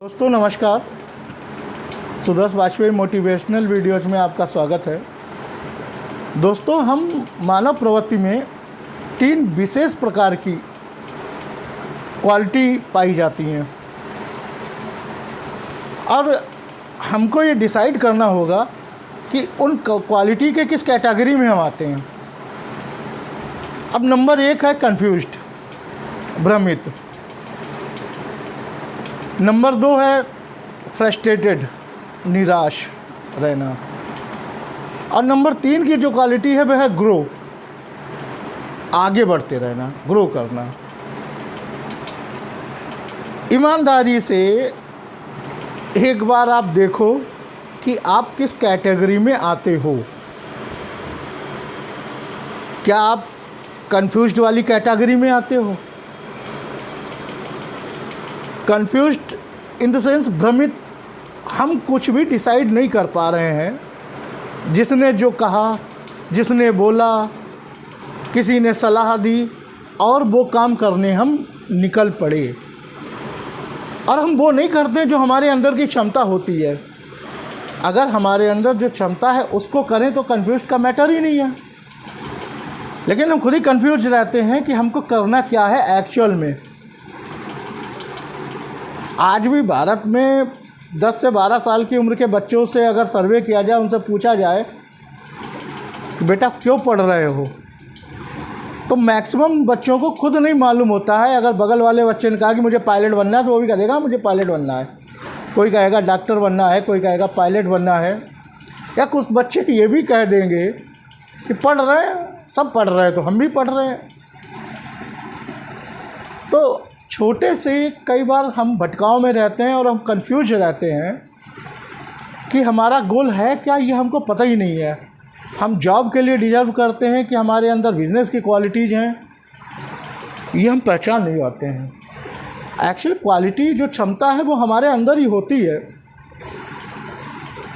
दोस्तों नमस्कार। Sudarsh Vajpayee motivational videos में आपका स्वागत है। दोस्तों, हम मानव प्रवृत्ति में 3 विशेष प्रकार की क्वालिटी पाई जाती हैं और हमको ये डिसाइड करना होगा कि उन क्वालिटी के किस कैटेगरी में हम आते हैं। अब नंबर 1 है कन्फ्यूज्ड, भ्रमित। नंबर 2 है फ्रस्ट्रेटेड, निराश रहना। और नंबर 3 की जो क्वालिटी है वह है ग्रो, आगे बढ़ते रहना, ग्रो करना। ईमानदारी से एक बार आप देखो कि आप किस कैटेगरी में आते हो। क्या आप कन्फ्यूज्ड वाली कैटेगरी में आते हो? कन्फ्यूज्ड इन द सेंस भ्रमित, हम कुछ भी डिसाइड नहीं कर पा रहे हैं। जिसने जो कहा, जिसने बोला, किसी ने सलाह दी और वो काम करने हम निकल पड़े, और हम वो नहीं करते जो हमारे अंदर की क्षमता होती है। अगर हमारे अंदर जो क्षमता है उसको करें तो कन्फ्यूज का मैटर ही नहीं है। लेकिन हम खुद ही कन्फ्यूज रहते हैं कि हमको करना क्या है एक्चुअल में। आज भी भारत में 10 से 12 साल की उम्र के बच्चों से अगर सर्वे किया जाए, उनसे पूछा जाए कि बेटा क्यों पढ़ रहे हो, तो मैक्सिमम बच्चों को खुद नहीं मालूम होता है। अगर बगल वाले बच्चे ने कहा कि मुझे पायलट बनना है, तो वो भी कह देगा मुझे पायलट बनना है। कोई कहेगा डॉक्टर बनना है, कोई कहेगा पायलट बनना है। या कुछ बच्चे ये भी कह देंगे कि पढ़ रहे हैं, सब पढ़ रहे हैं तो हम भी पढ़ रहे हैं। तो छोटे से कई बार हम भटकाव में रहते हैं और हम कंफ्यूज रहते हैं कि हमारा गोल है क्या, ये हमको पता ही नहीं है। हम जॉब के लिए डिज़र्व करते हैं कि हमारे अंदर बिजनेस की क्वालिटीज़ हैं, ये हम पहचान नहीं पाते हैं। एक्चुअल क्वालिटी जो क्षमता है वो हमारे अंदर ही होती है।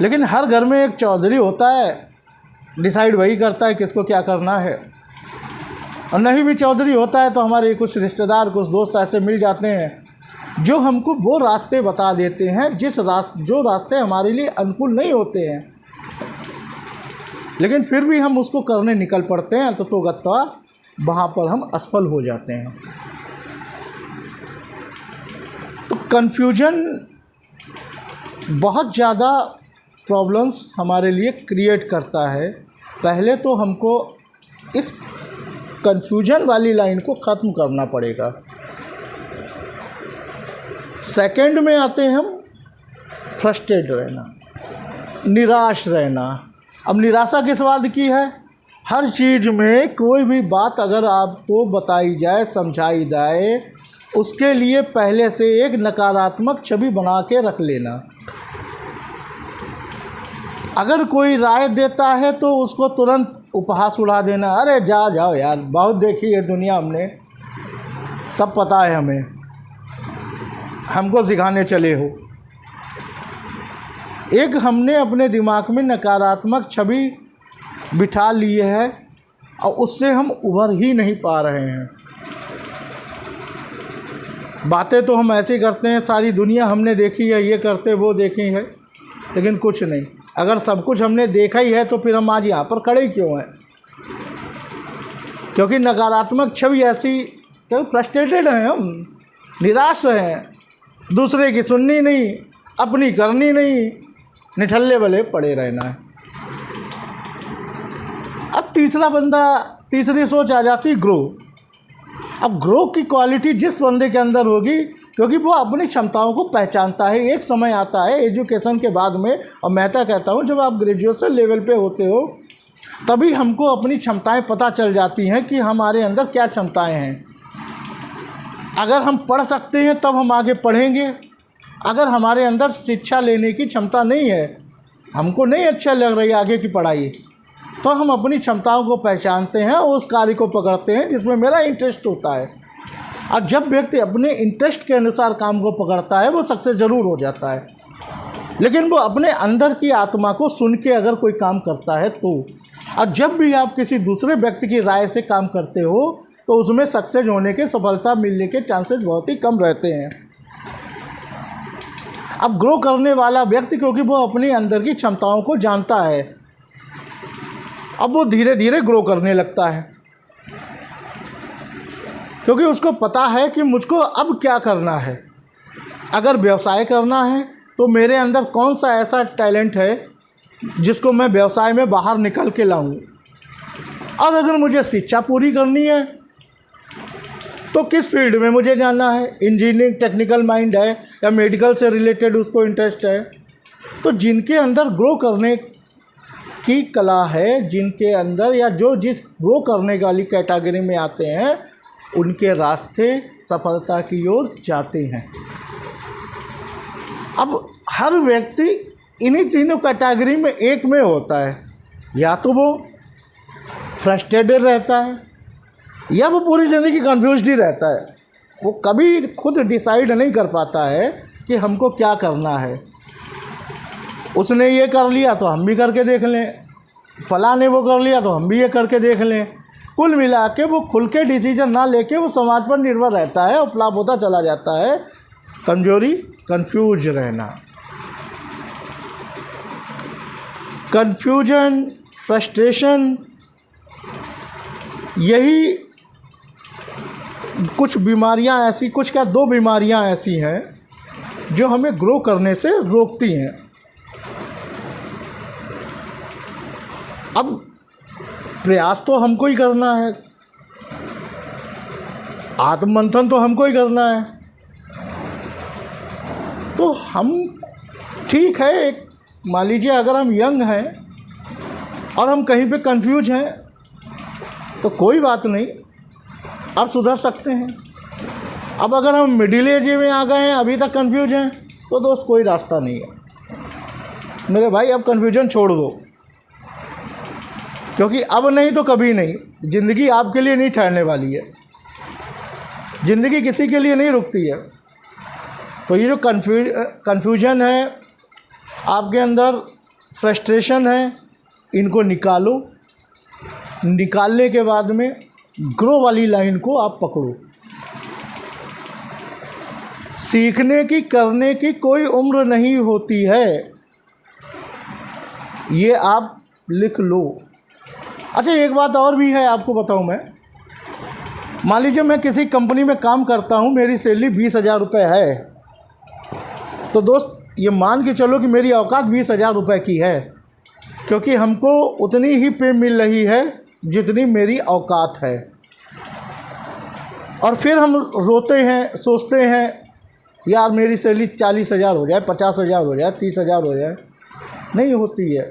लेकिन हर घर में एक चौधरी होता है, डिसाइड वही करता है किसको क्या करना है। और नहीं भी चौधरी होता है तो हमारे कुछ रिश्तेदार, कुछ दोस्त ऐसे मिल जाते हैं जो हमको वो रास्ते बता देते हैं जो रास्ते हमारे लिए अनुकूल नहीं होते हैं। लेकिन फिर भी हम उसको करने निकल पड़ते हैं तो गत्ता वहाँ पर हम असफल हो जाते हैं। तो कन्फ्यूजन बहुत ज़्यादा प्रॉब्लम्स हमारे लिए क्रिएट करता है। पहले तो हमको इस कन्फ्यूजन वाली लाइन को ख़त्म करना पड़ेगा। सेकंड में आते हैं हम फ्रस्ट्रेट रहना, निराश रहना। अब निराशा किस बात की है? हर चीज़ में कोई भी बात अगर आपको बताई जाए, समझाई जाए, उसके लिए पहले से एक नकारात्मक छवि बना के रख लेना। अगर कोई राय देता है तो उसको तुरंत उपहास उड़ा देना, अरे जाओ यार, बहुत देखी है दुनिया हमने, सब पता है हमें, हमको सिखाने चले हो। एक हमने अपने दिमाग में नकारात्मक छवि बिठा ली है और उससे हम उभर ही नहीं पा रहे हैं। बातें तो हम ऐसे करते हैं, सारी दुनिया हमने देखी है, ये करते वो देखी है, लेकिन कुछ नहीं। अगर सब कुछ हमने देखा ही है तो फिर हम आज यहाँ पर खड़े क्यों हैं? क्योंकि नकारात्मक छवि ऐसी, क्योंकि फ्रस्ट्रेटेड हैं हम, निराश हैं, दूसरे की सुननी नहीं, अपनी करनी नहीं, निठल्ले वाले पड़े रहना है। अब तीसरी सोच आ जाती ग्रो। अब ग्रो की क्वालिटी जिस बंदे के अंदर होगी, क्योंकि वो अपनी क्षमताओं को पहचानता है। एक समय आता है एजुकेशन के बाद में, और मैं तो कहता हूँ जब आप ग्रेजुएशन लेवल पे होते हो तभी हमको अपनी क्षमताएं पता चल जाती हैं कि हमारे अंदर क्या क्षमताएं हैं। अगर हम पढ़ सकते हैं तब हम आगे पढ़ेंगे। अगर हमारे अंदर शिक्षा लेने की क्षमता नहीं है, हमको नहीं अच्छा लग रही आगे की पढ़ाई, तो हम अपनी क्षमताओं को पहचानते हैं और उस कार्य को पकड़ते हैं जिसमें मेरा इंटरेस्ट होता है। और जब व्यक्ति अपने इंटरेस्ट के अनुसार काम को पकड़ता है वो सक्सेस ज़रूर हो जाता है। लेकिन वो अपने अंदर की आत्मा को सुन के अगर कोई काम करता है तो। और जब भी आप किसी दूसरे व्यक्ति की राय से काम करते हो तो उसमें सक्सेस होने के, सफलता मिलने के चांसेस बहुत ही कम रहते हैं। अब ग्रो करने वाला व्यक्ति, क्योंकि वो अपनी अंदर की क्षमताओं को जानता है, अब वो धीरे धीरे ग्रो करने लगता है, क्योंकि उसको पता है कि मुझको अब क्या करना है। अगर व्यवसाय करना है तो मेरे अंदर कौन सा ऐसा टैलेंट है जिसको मैं व्यवसाय में बाहर निकल के लाऊं। और अगर मुझे शिक्षा पूरी करनी है तो किस फील्ड में मुझे जाना है, इंजीनियरिंग टेक्निकल माइंड है या मेडिकल से रिलेटेड उसको इंटरेस्ट है। तो जिनके अंदर ग्रो करने की कला है, जिनके अंदर या जो जिस ग्रो करने वाली कैटेगरी में आते हैं, उनके रास्ते सफलता की ओर जाते हैं। अब हर व्यक्ति इन्हीं तीनों कैटेगरी में एक में होता है, या तो वो फ्रस्ट्रेटेड रहता है या वो पूरी ज़िंदगी कन्फ्यूज्ड ही रहता है। वो कभी खुद डिसाइड नहीं कर पाता है कि हमको क्या करना है। उसने ये कर लिया तो हम भी करके देख लें, फलां ने वो कर लिया तो हम भी ये करके देख लें। कुल मिला के वो खुल के डिसीजन ना लेके वो समाज पर निर्भर रहता है और फ्लॉप होता चला जाता है। कमजोरी कंफ्यूज रहना, कन्फ्यूजन, फ्रस्ट्रेशन, यही कुछ बीमारियां ऐसी, कुछ क्या दो बीमारियां ऐसी हैं जो हमें ग्रो करने से रोकती हैं। अब प्रयास तो हमको ही करना है, आत्ममंथन तो हमको ही करना है। तो हम ठीक है, एक मान लीजिए अगर हम यंग हैं और हम कहीं पे कंफ्यूज हैं तो कोई बात नहीं, अब सुधर सकते हैं। अब अगर हम मिडिल एज में आ गए हैं, अभी तक कंफ्यूज हैं, तो दोस्त कोई रास्ता नहीं है मेरे भाई। अब कंफ्यूजन छोड़ दो, क्योंकि अब नहीं तो कभी नहीं। ज़िंदगी आपके लिए नहीं ठहरने वाली है, ज़िंदगी किसी के लिए नहीं रुकती है। तो ये जो कन्फ्यूजन है आपके अंदर, फ्रस्ट्रेशन है, इनको निकालो। निकालने के बाद में ग्रो वाली लाइन को आप पकड़ो। सीखने की, करने की कोई उम्र नहीं होती है, ये आप लिख लो। अच्छा, एक बात और भी है आपको बताऊं मैं। मान लीजिए मैं किसी कंपनी में काम करता हूं, मेरी सैलरी 20,000 रुपये है, तो दोस्त ये मान के चलो कि मेरी औकात 20,000 रुपये की है, क्योंकि हमको उतनी ही पे मिल रही है जितनी मेरी औकात है। और फिर हम रोते हैं, सोचते हैं यार मेरी सैलरी 40,000 हो जाए, 50,000 हो जाए, 30,000 हो जाए। नहीं होती है।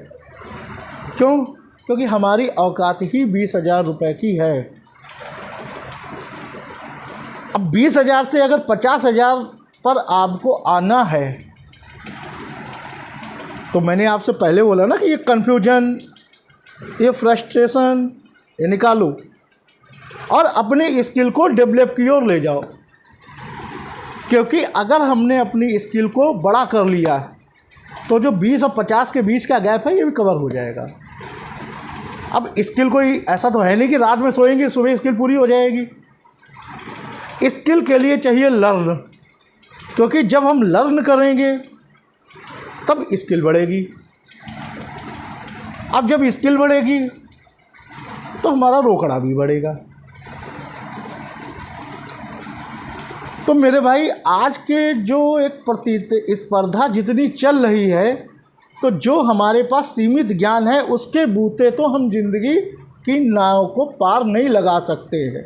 क्यों? क्योंकि हमारी औकात ही 20,000 रुपये की है। अब 20,000 से अगर 50,000 पर आपको आना है, तो मैंने आपसे पहले बोला ना कि ये कन्फ्यूजन, ये फ्रस्ट्रेशन, ये निकालो और अपनी स्किल को डेवलप की ओर ले जाओ। क्योंकि अगर हमने अपनी स्किल को बड़ा कर लिया तो जो 20 और 50 के बीच का गैप है ये भी कवर हो जाएगा। अब स्किल कोई ऐसा तो है नहीं कि रात में सोएंगे सुबह स्किल पूरी हो जाएगी। स्किल के लिए चाहिए लर्न, क्योंकि जब हम लर्न करेंगे तब स्किल बढ़ेगी। अब जब स्किल बढ़ेगी तो हमारा रोकड़ा भी बढ़ेगा। तो मेरे भाई, आज के जो एक प्रतिस्पर्धा जितनी चल रही है, तो जो हमारे पास सीमित ज्ञान है उसके बूते तो हम जिंदगी की नाव को पार नहीं लगा सकते हैं।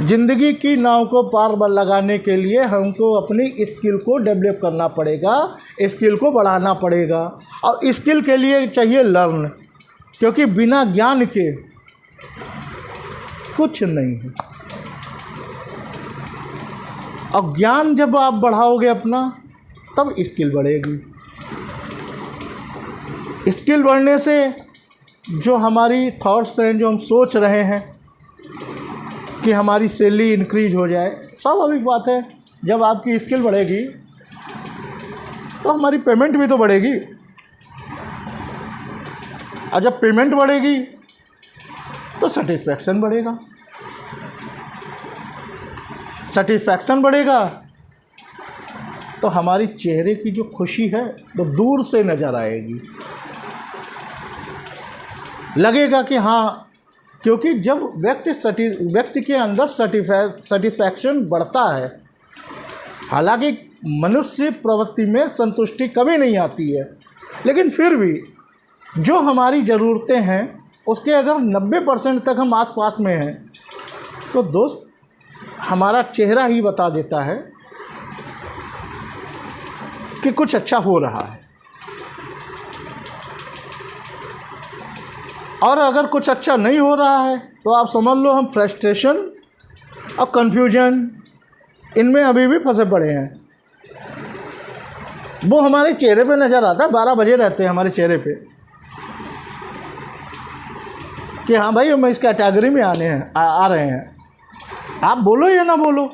ज़िंदगी की नाव को पार लगाने के लिए हमको अपनी स्किल को डेवलप करना पड़ेगा, स्किल को बढ़ाना पड़ेगा। और स्किल के लिए चाहिए लर्न, क्योंकि बिना ज्ञान के कुछ नहीं है। और ज्ञान जब आप बढ़ाओगे अपना, तब स्किल बढ़ेगी। स्किल बढ़ने से जो हमारी थॉट्स हैं, जो हम सोच रहे हैं कि हमारी सैलरी इंक्रीज हो जाए, स्वाभाविक बात है। जब आपकी स्किल बढ़ेगी तो हमारी पेमेंट भी तो बढ़ेगी, और जब पेमेंट बढ़ेगी तो सेटिस्फैक्शन बढ़ेगा। सेटिस्फैक्शन बढ़ेगा तो हमारी चेहरे की जो खुशी है वो दूर से नज़र आएगी। लगेगा कि हाँ, क्योंकि जब व्यक्ति के अंदर सेटिस्फैक्शन बढ़ता है, हालांकि मनुष्य प्रवृत्ति में संतुष्टि कभी नहीं आती है, लेकिन फिर भी जो हमारी ज़रूरतें हैं उसके अगर 90% तक हम आसपास में हैं तो दोस्त हमारा चेहरा ही बता देता है कि कुछ अच्छा हो रहा है। और अगर कुछ अच्छा नहीं हो रहा है तो आप समझ लो हम फ्रस्ट्रेशन और कन्फ्यूजन इनमें अभी भी फंसे पड़े हैं। वो हमारे चेहरे पे नज़र आता है, 12 बजे रहते हैं हमारे चेहरे पे कि हाँ भाई हम इस कैटेगरी में आ रहे हैं। आप बोलो या ना बोलो,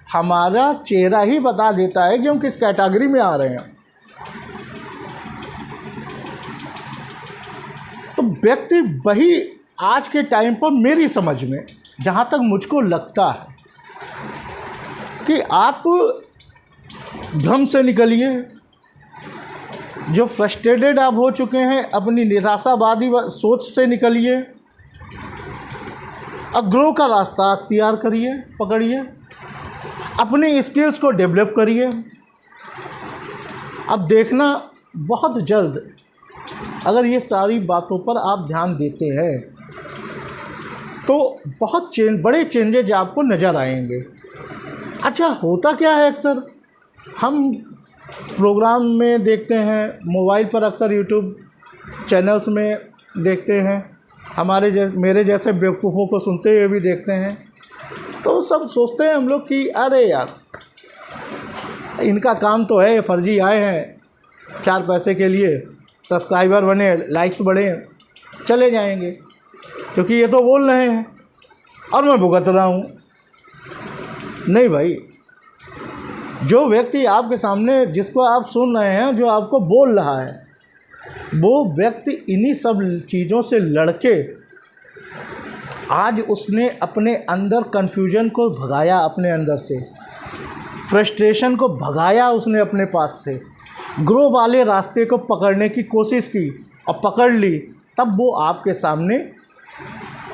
हमारा चेहरा ही बता देता है कि हम किस कैटेगरी में आ रहे हैं। तो व्यक्ति वही आज के टाइम पर मेरी समझ में जहाँ तक मुझको लगता है कि आप भ्रम से निकलिए, जो फ्रस्ट्रेटेड आप हो चुके हैं अपनी निराशावादी सोच से निकलिए, अब ग्रो का रास्ता अख्तियार करिए, पकड़िए, अपनी स्किल्स को डेवलप करिए। अब देखना बहुत जल्द अगर ये सारी बातों पर आप ध्यान देते हैं तो बहुत बड़े चेंजेज आपको नज़र आएंगे। अच्छा, होता क्या है, अक्सर हम प्रोग्राम में देखते हैं, मोबाइल पर अक्सर यूट्यूब चैनल्स में देखते हैं, मेरे जैसे बेवकूफ़ों को सुनते हुए भी देखते हैं, तो सब सोचते हैं हम लोग कि अरे यार इनका काम तो है, फर्जी आए हैं 4 पैसे के लिए, सब्सक्राइबर बने, लाइक्स बढ़े, चले जाएंगे क्योंकि ये तो बोल रहे हैं और मैं भुगत रहा हूँ। नहीं भाई, जो व्यक्ति आपके सामने जिसको आप सुन रहे हैं, जो आपको बोल रहा है, वो व्यक्ति इन्हीं सब चीज़ों से लड़के आज उसने अपने अंदर कन्फ्यूजन को भगाया, अपने अंदर से फ्रस्ट्रेशन को भगाया उसने अपने पास से, ग्रो वाले रास्ते को पकड़ने की कोशिश की और पकड़ ली, तब वो आपके सामने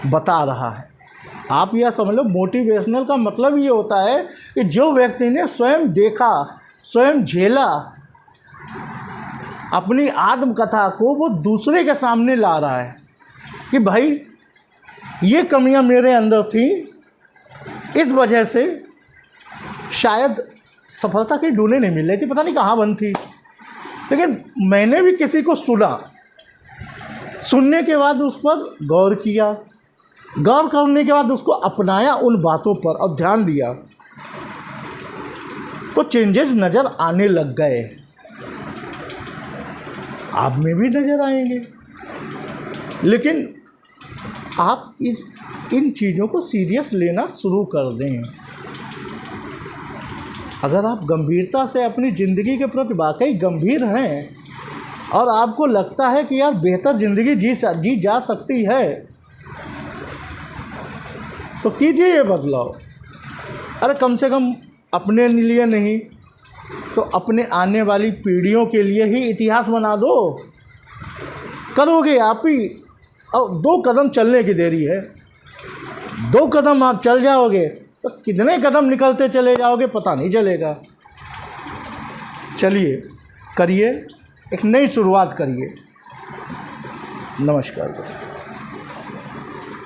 बता रहा है। आप यह समझ लो, मोटिवेशनल का मतलब ये होता है कि जो व्यक्ति ने स्वयं देखा, स्वयं झेला, अपनी आत्मकथा को वो दूसरे के सामने ला रहा है कि भाई ये कमियां मेरे अंदर थी, इस वजह से शायद सफलता की ढूंढे नहीं मिल रही थी, पता नहीं कहाँ बंद थी, लेकिन मैंने भी किसी को सुना, सुनने के बाद उस पर गौर किया, गौर करने के बाद उसको अपनाया उन बातों पर और ध्यान दिया, तो चेंजेस नज़र आने लग गए। आप में भी नज़र आएंगे, लेकिन आप इन चीज़ों को सीरियस लेना शुरू कर दें। अगर आप गंभीरता से अपनी ज़िंदगी के प्रति वाकई गंभीर हैं और आपको लगता है कि यार बेहतर ज़िंदगी जी जा सकती है, तो कीजिए ये बदलाव। अरे कम से कम अपने लिए नहीं तो अपने आने वाली पीढ़ियों के लिए ही इतिहास बना दो। करोगे आप ही, और 2 कदम चलने की देरी है, 2 कदम आप चल जाओगे तो कितने कदम निकलते चले जाओगे पता नहीं चलेगा। चलिए करिए, एक नई शुरुआत करिए। नमस्कार दोस्तों।